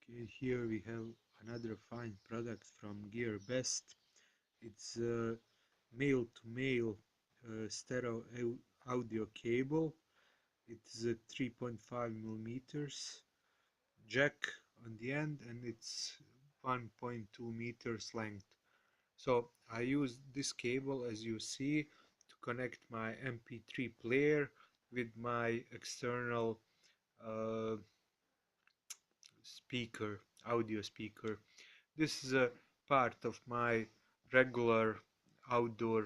Okay, here we have another fine product from GearBest. It's a male-to-male stereo audio cable. It's a 3.5 millimeters jack on the end, and it's 1.2 meters length. So I use this cable, as you see, to connect my MP3 player with my external uh, audio speaker. This is a part of my regular outdoor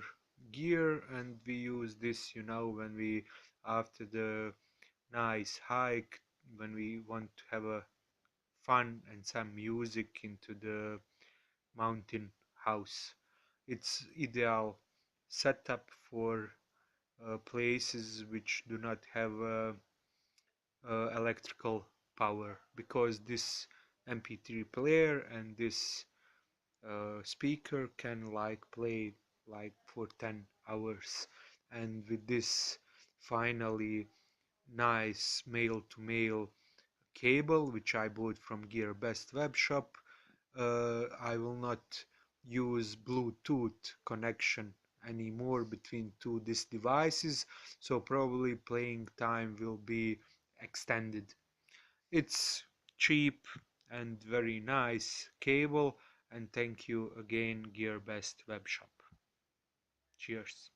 gear, and we use this, when we after the nice hike, when we want to have a fun and some music into the mountain house. It's ideal setup for places which do not have electrical power, because this MP3 player and this speaker can play like for 10 hours. And with this finally nice male to male cable which I bought from GearBest web shop, I will not use Bluetooth connection anymore between these devices, so probably playing time will be extended. It's cheap and very nice cable, and thank you again GearBest web shop. Cheers.